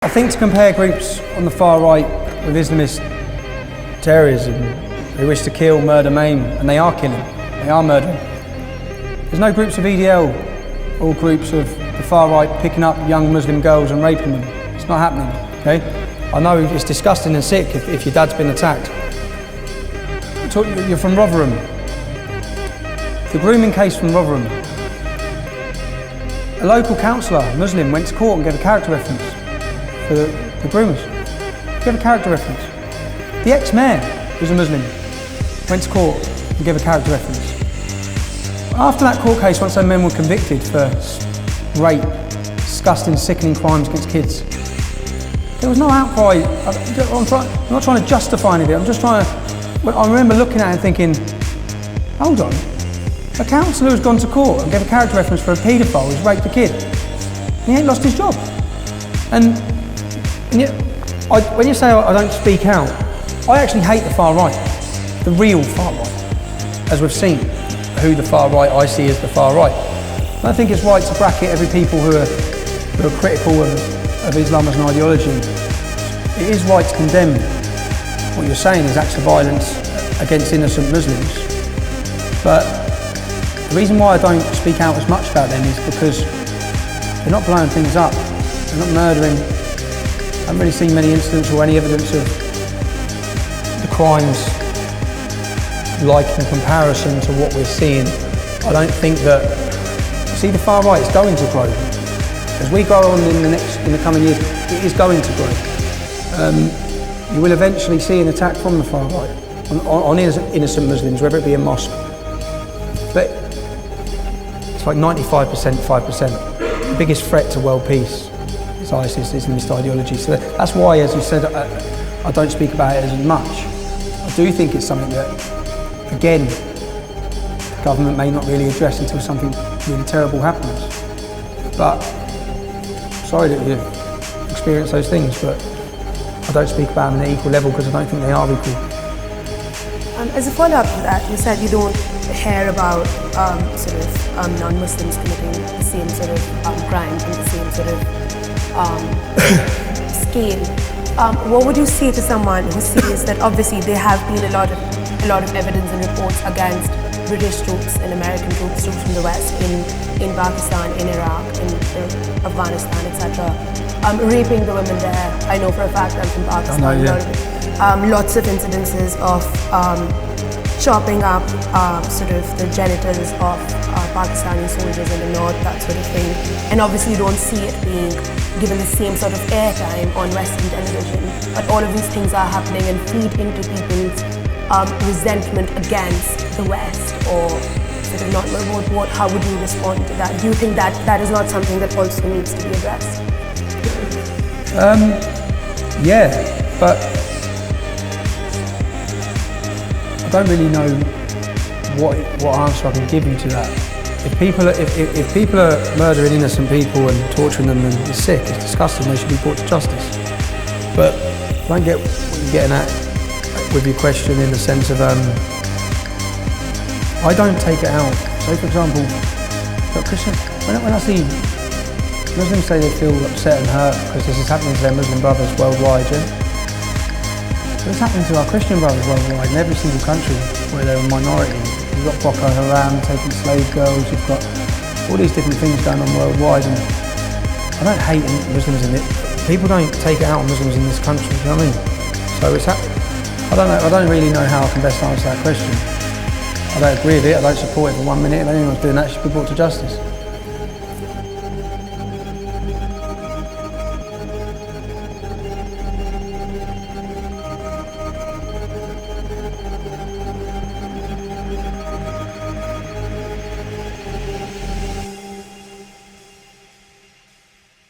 I think to compare groups on the far right with Islamist terrorism who wish to kill, murder, maim, and they are killing, they are murdering. There's no groups of EDL or groups of the far right picking up young Muslim girls and raping them. It's not happening, okay? I know it's disgusting and sick if your dad's been attacked. You're from Rotherham. The grooming case from Rotherham. A local councillor, Muslim, went to court and gave a character reference for the groomers. Gave a character reference. The ex-mayor, who's a Muslim, went to court and gave a character reference. After that court case, once those men were convicted for rape, disgusting, sickening crimes against kids, there was no outcry. I'm not trying to justify anything, I'm just trying to... I remember looking at it and thinking, hold on, a councillor who's gone to court and gave a character reference for a paedophile who's raped a kid, and he ain't lost his job. And yet, when you say I don't speak out, I actually hate the far right, the real far right, as we've seen, who the far right I see as the far right. And I think it's right to bracket every people who are critical of Islam as an ideology. It is right to condemn what you're saying is acts of violence against innocent Muslims. But the reason why I don't speak out as much about them is because they're not blowing things up, they're not murdering. I haven't really seen many incidents or any evidence of the crimes like in comparison to what we're seeing. I don't think that, see, the far right is going to grow. As we grow on in the coming years, it is going to grow. You will eventually see an attack from the far right on innocent Muslims, whether it be a mosque. But it's like 95%, 5%. The biggest threat to world peace is ISIS, Islamist ideology. So that's why, as you said, I don't speak about it as much. I do think it's something that, again, the government may not really address until something really terrible happens. But sorry that you've experienced those things, but I don't speak about them on an equal level because I don't think they are equal. As a follow-up to that, you said you don't hear about non-Muslims committing the same sort of crimes and the same sort of scale. What would you say to someone who sees that obviously there have been a lot of evidence and reports against British troops and American troops from the West in Pakistan, in Iraq, in Afghanistan, etc. Raping the women there. I know for a fact I'm from Pakistan. I know, yeah. Lots of incidences of chopping up sort of the genitals of Pakistani soldiers in the north, that sort of thing. And obviously you don't see it being given the same sort of airtime on Western television. But all of these things are happening and feed into people's resentment against the West, or sort of not. How would you respond to that? Do you think that that is not something that also needs to be addressed? Yeah, but I don't really know what answer I can give you to that. If people are murdering innocent people and torturing them, and it's sick, it's disgusting, they should be brought to justice. But I don't get what you're getting at with your question in the sense of I don't take it out. So for example, Christian, when I see Muslims say they feel upset and hurt because this is happening to their Muslim brothers worldwide, yeah? But it's happening to our Christian brothers worldwide in every single country where they're a minority. You've got Boko Haram taking slave girls, you've got all these different things going on worldwide, and I don't hate Muslims in it. People don't take it out on Muslims in this country, you know what I mean? So it's I don't really know how I can best answer that question. I don't agree with it, I don't support it for 1 minute. If anyone's doing that, should be brought to justice.